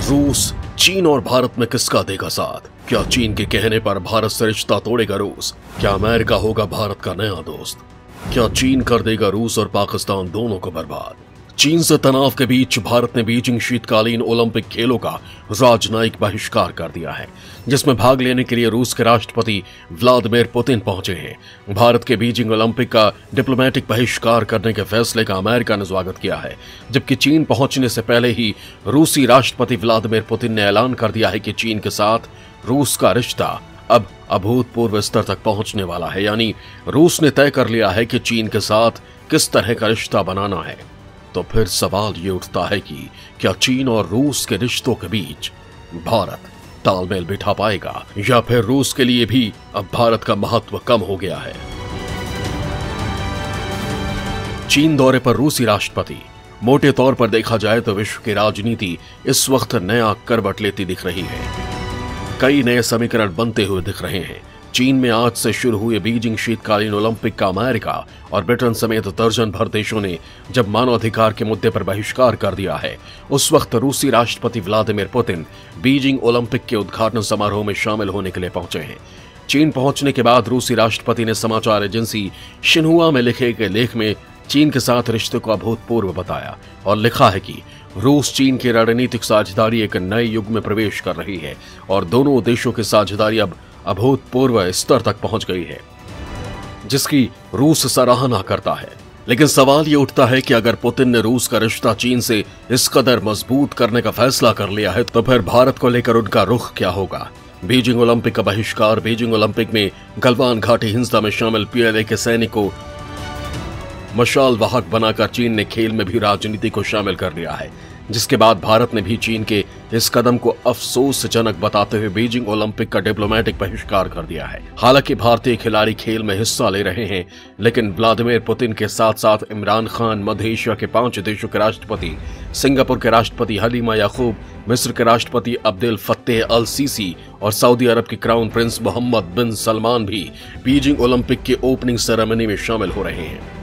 रूस, चीन और भारत में किसका देगा साथ? क्या चीन के कहने पर भारत से रिश्ता तोड़ेगा रूस? क्या अमेरिका होगा भारत का नया दोस्त? क्या चीन कर देगा रूस और पाकिस्तान दोनों को बर्बाद? चीन से तनाव के बीच भारत ने बीजिंग शीतकालीन ओलंपिक खेलों का राजनयिक बहिष्कार कर दिया है, जिसमें भाग लेने के लिए रूस के राष्ट्रपति व्लादिमीर पुतिन पहुंचे हैं। भारत के बीजिंग ओलंपिक का डिप्लोमेटिक बहिष्कार करने के फैसले का अमेरिका ने स्वागत किया है, जबकि चीन पहुंचने से पहले ही रूसी राष्ट्रपति व्लादिमीर पुतिन ने ऐलान कर दिया है कि चीन के साथ रूस का रिश्ता अब अभूतपूर्व स्तर तक पहुंचने वाला है। यानी रूस ने तय कर लिया है कि चीन के साथ किस तरह का रिश्ता बनाना है। तो फिर सवाल ये उठता है कि क्या चीन और रूस के रिश्तों के बीच भारत तालमेल बिठा पाएगा, या फिर रूस के लिए भी अब भारत का महत्व कम हो गया है? चीन दौरे पर रूसी राष्ट्रपति। मोटे तौर पर देखा जाए तो विश्व की राजनीति इस वक्त नया करवट लेती दिख रही है। कई नए समीकरण बनते हुए दिख रहे हैं। चीन में आज से शुरू हुए बीजिंग शीतकालीन ओलंपिक का अमेरिका और ब्रिटेन समेत दर्जन भर देशों ने जब मानवाधिकार के मुद्दे पर बहिष्कार कर दिया है, उस वक्त रूसी राष्ट्रपति व्लादिमीर पुतिन बीजिंग ओलंपिक के उद्घाटन समारोह में शामिल होने के लिए पहुंचे हैं। चीन पहुंचने के बाद रूसी राष्ट्रपति ने समाचार एजेंसी शिन्हुआ में लिखे गए लेख में चीन के साथ रिश्ते को अभूतपूर्व बताया और लिखा है कि रूस चीन की रणनीतिक साझेदारी एक नए युग में प्रवेश कर रही है और दोनों देशों की साझेदारी अब अभूतपूर्व स्तर तक पहुंच गई है, जिसकी रूस सराहना करता है। लेकिन सवाल ये उठता है कि अगर पुतिन ने रूस का रिश्ता चीन से इस कदर मजबूत करने का फैसला कर लिया है, तो फिर भारत को लेकर उनका रुख क्या होगा? बीजिंग ओलंपिक का बहिष्कार। बीजिंग ओलंपिक में गलवान घाटी हिंसा में शामिल पीएलए के सैनिकों मशाल वाहक बनाकर चीन ने खेल में भी राजनीति को शामिल कर लिया है, जिसके बाद भारत ने भी चीन के इस कदम को अफसोसजनक बताते हुए बीजिंग ओलंपिक का डिप्लोमेटिक बहिष्कार कर दिया है। हालांकि भारतीय खिलाड़ी खेल में हिस्सा ले रहे हैं, लेकिन व्लादिमीर पुतिन के साथ साथ इमरान खान, मध्य एशिया के 5 देशों के राष्ट्रपति, सिंगापुर के राष्ट्रपति हलीमा याकूब, मिस्र के राष्ट्रपति अब्देल फत्तेह अल सीसी और सऊदी अरब के क्राउन प्रिंस मोहम्मद बिन सलमान भी बीजिंग ओलंपिक के ओपनिंग सेरेमनी में शामिल हो रहे हैं,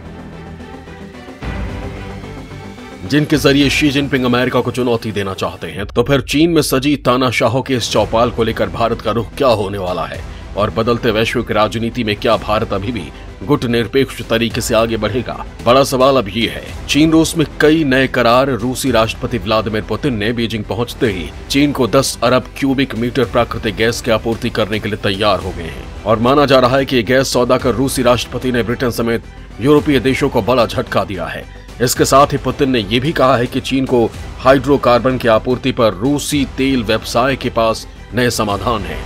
जिनके जरिए शी जिनपिंग अमेरिका को चुनौती देना चाहते हैं। तो फिर चीन में सजी तानाशाहों के इस चौपाल को लेकर भारत का रुख क्या होने वाला है, और बदलते वैश्विक राजनीति में क्या भारत अभी भी गुट निरपेक्ष तरीके से आगे बढ़ेगा? बड़ा सवाल अब ये है। चीन रूस में कई नए करार। रूसी राष्ट्रपति व्लादिमीर पुतिन ने बीजिंग पहुंचते ही चीन को 10 अरब क्यूबिक मीटर प्राकृतिक गैस की आपूर्ति करने के लिए तैयार हो गए हैं, और माना जा रहा है कि गैस सौदा कर रूसी राष्ट्रपति ने ब्रिटेन समेत यूरोपीय देशों को बड़ा झटका दिया है। इसके साथ ही पुतिन ने यह भी कहा है कि चीन को हाइड्रोकार्बन की आपूर्ति पर रूसी तेल व्यवसाय के पास नए समाधान हैं।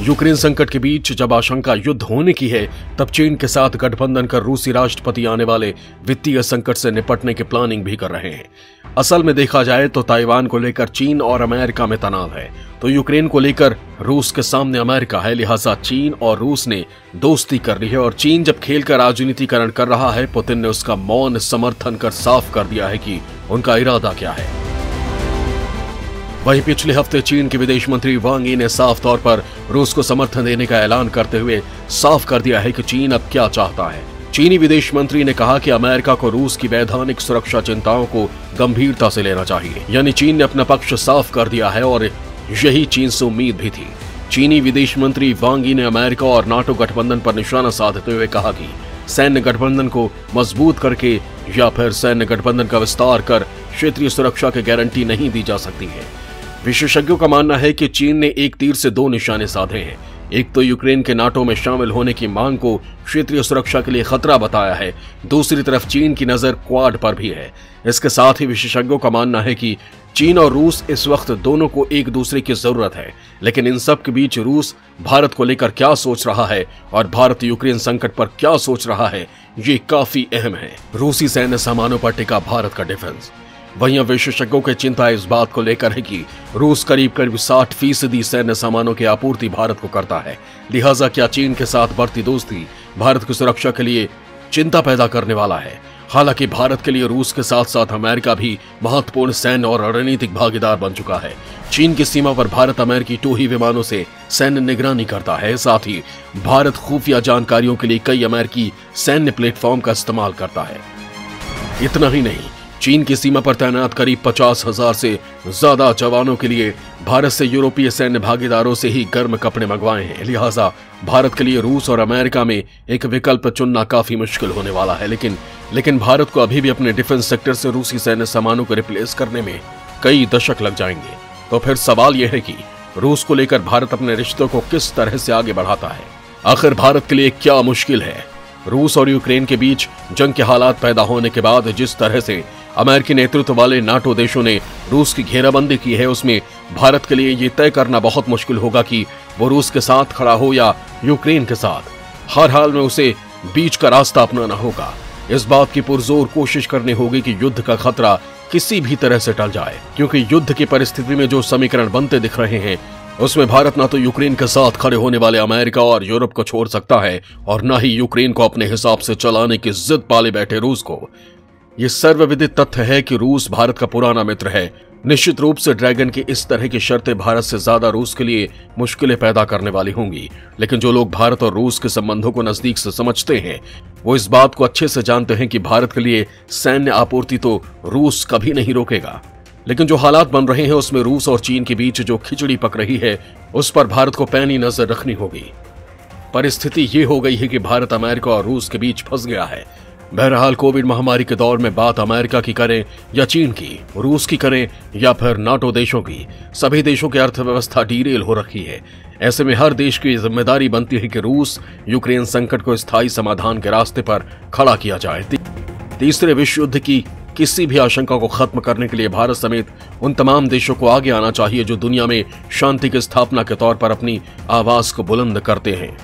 यूक्रेन संकट के बीच जब आशंका युद्ध होने की है, तब चीन के साथ गठबंधन कर रूसी राष्ट्रपति आने वाले वित्तीय संकट से निपटने की प्लानिंग भी कर रहे हैं। असल में देखा जाए तो ताइवान को लेकर चीन और अमेरिका में तनाव है, तो यूक्रेन को लेकर रूस के सामने अमेरिका है। लिहाजा चीन और रूस ने दोस्ती कर ली है, और चीन जब खेल का राजनीतिकरण कर रहा है, पुतिन ने उसका मौन समर्थन कर साफ कर दिया है कि उनका इरादा क्या है। वहीं पिछले हफ्ते चीन के विदेश मंत्री वांग यी ने साफ तौर पर रूस को समर्थन देने का ऐलान करते हुए साफ कर दिया है कि चीन अब क्या चाहता है। चीनी विदेश मंत्री ने कहा कि अमेरिका को रूस की वैधानिक सुरक्षा चिंताओं को गंभीरता से लेना चाहिए। यानी चीन ने अपना पक्ष साफ कर दिया है, और यही चीन से उम्मीद भी थी। चीनी विदेश मंत्री वांग यी ने अमेरिका और नाटो गठबंधन पर निशाना साधते हुए कहा कि सैन्य गठबंधन को मजबूत करके या फिर सैन्य गठबंधन का विस्तार कर क्षेत्रीय सुरक्षा की गारंटी नहीं दी जा सकती है। विशेषज्ञों का मानना है कि चीन ने एक तीर से 2 निशाने साधे हैं। एक तो यूक्रेन के नाटो में शामिल होने की मांग को क्षेत्रीय सुरक्षा के लिए खतरा बताया है, दूसरी तरफ चीन की नजर क्वाड पर भी है। इसके साथ ही विशेषज्ञों का मानना है कि चीन और रूस इस वक्त दोनों को एक दूसरे की जरूरत है, लेकिन इन सब के बीच रूस भारत को लेकर क्या सोच रहा है और भारत यूक्रेन संकट पर क्या सोच रहा है, ये काफी अहम है। रूसी सैन्य सामानों पर टिका भारत का डिफेंस। वहीं विशेषज्ञों की चिंता इस बात को लेकर है कि रूस करीब 60% सैन्य सामानों की आपूर्ति भारत को करता है। लिहाजा क्या चीन के साथ बढ़ती दोस्ती भारत की सुरक्षा के लिए चिंता पैदा करने वाला है? हालांकि भारत के लिए रूस के साथ साथ अमेरिका भी महत्वपूर्ण सैन्य और रणनीतिक भागीदार बन चुका है। चीन की सीमा पर भारत अमेरिकी टोही विमानों से सैन्य निगरानी करता है। साथ ही भारत खुफिया जानकारियों के लिए कई अमेरिकी सैन्य प्लेटफॉर्म का इस्तेमाल करता है। इतना ही नहीं, चीन की सीमा पर तैनात करीब 50,000 से ज्यादा जवानों के लिए भारत से यूरोपीय सैन्य भागीदारों से ही गर्म कपड़े मंगवाए हैं। लिहाजा भारत के लिए रूस और अमेरिका में एक विकल्प चुनना काफी मुश्किल होने वाला है। लेकिन भारत को अभी भी अपने डिफेंस सेक्टर से रूसी सैन्य सामानों को रिप्लेस करने में कई दशक लग जाएंगे। तो फिर सवाल यह है कि रूस को लेकर भारत अपने रिश्तों को किस तरह से आगे बढ़ाता है। आखिर भारत के लिए क्या मुश्किल है। रूस और यूक्रेन के बीच जंग के हालात पैदा होने के बाद जिस तरह से अमेरिकी नेतृत्व वाले नाटो देशों ने रूस की घेराबंदी की है, उसमें भारत के लिए ये तय करना बहुत मुश्किल होगा कि वो रूस के साथ खड़ा हो या यूक्रेन के साथ। हर हाल में उसे बीच का रास्ता अपनाना होगा। इस बात की पुरजोर कोशिश करनी होगी कि युद्ध का खतरा किसी भी तरह से टल जाए, क्योंकि युद्ध की परिस्थिति में जो समीकरण बनते दिख रहे हैं उसमें भारत ना तो यूक्रेन के साथ खड़े होने वाले अमेरिका और यूरोप को छोड़ सकता है और न ही यूक्रेन को अपने हिसाब से चलाने की जिद पाले बैठे रूस को। यह सर्वविदित तथ्य है कि रूस भारत का पुराना मित्र है। निश्चित रूप से ड्रैगन की इस तरह की शर्तें भारत से ज्यादा रूस के लिए मुश्किलें पैदा करने वाली होंगी, लेकिन जो लोग भारत और रूस के संबंधों को नजदीक से समझते हैं वो इस बात को अच्छे से जानते हैं कि भारत के लिए सैन्य आपूर्ति तो रूस कभी नहीं रोकेगा। लेकिन जो हालात बन रहे हैं उसमें रूस और चीन के बीच जो खिचड़ी पक रही है उस पर भारत को पैनी नजर रखनी होगी। परिस्थिति ये हो गई है कि भारत अमेरिका और रूस के बीच फंस गया है। बहरहाल कोविड महामारी के दौर में बात अमेरिका की करें या चीन की, रूस की करें या फिर नाटो देशों की, सभी देशों की अर्थव्यवस्था डीरेल हो रखी है। ऐसे में हर देश की जिम्मेदारी बनती है कि रूस यूक्रेन संकट को स्थायी समाधान के रास्ते पर खड़ा किया जाए। तीसरे विश्व युद्ध की किसी भी आशंका को खत्म करने के लिए भारत समेत उन तमाम देशों को आगे आना चाहिए जो दुनिया में शांति की स्थापना के तौर पर अपनी आवाज को बुलंद करते हैं।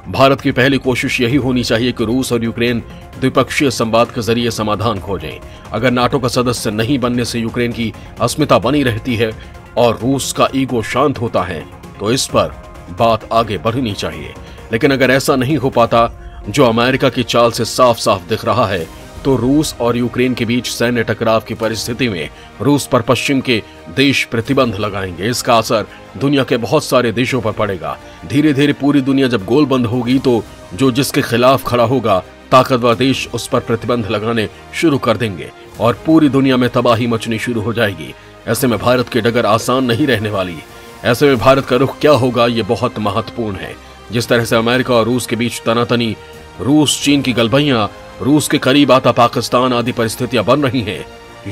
भारत की पहली कोशिश यही होनी चाहिए कि रूस और यूक्रेन द्विपक्षीय संवाद के जरिए समाधान खोजें। अगर नाटो का सदस्य नहीं बनने से यूक्रेन की अस्मिता बनी रहती है और रूस का ईगो शांत होता है तो इस पर बात आगे बढ़नी चाहिए। लेकिन अगर ऐसा नहीं हो पाता, जो अमेरिका की चाल से साफ साफ दिख रहा है, तो रूस और यूक्रेन के बीच सैन्य टकराव की परिस्थिति में रूस पर पश्चिम के देश प्रतिबंध लगाएंगे। इसका असर दुनिया के बहुत सारे देशों पर पड़ेगा। धीरे धीरे पूरी दुनिया जब गोलबंद होगी तो जो जिसके खिलाफ खड़ा होगा, ताकतवर देश उस पर प्रतिबंध लगाने शुरू कर देंगे और पूरी दुनिया में तबाही मचनी शुरू हो जाएगी। ऐसे में भारत की डगर आसान नहीं रहने वाली। ऐसे में भारत का रुख क्या होगा ये बहुत महत्वपूर्ण है। जिस तरह से अमेरिका और रूस के बीच तनातनी, रूस चीन की गलबैयां, रूस के करीब आता पाकिस्तान आदि परिस्थितियां बन रही हैं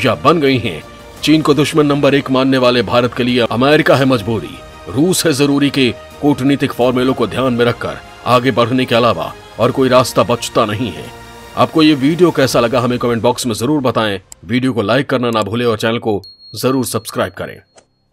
या बन गई हैं, चीन को दुश्मन नंबर 1 मानने वाले भारत के लिए अमेरिका है मजबूरी, रूस है जरूरी के कूटनीतिक फॉर्मूलों को ध्यान में रखकर आगे बढ़ने के अलावा और कोई रास्ता बचता नहीं है। आपको ये वीडियो कैसा लगा हमें कमेंट बॉक्स में जरूर बताएं। वीडियो को लाइक करना ना भूलें और चैनल को जरूर सब्सक्राइब करें।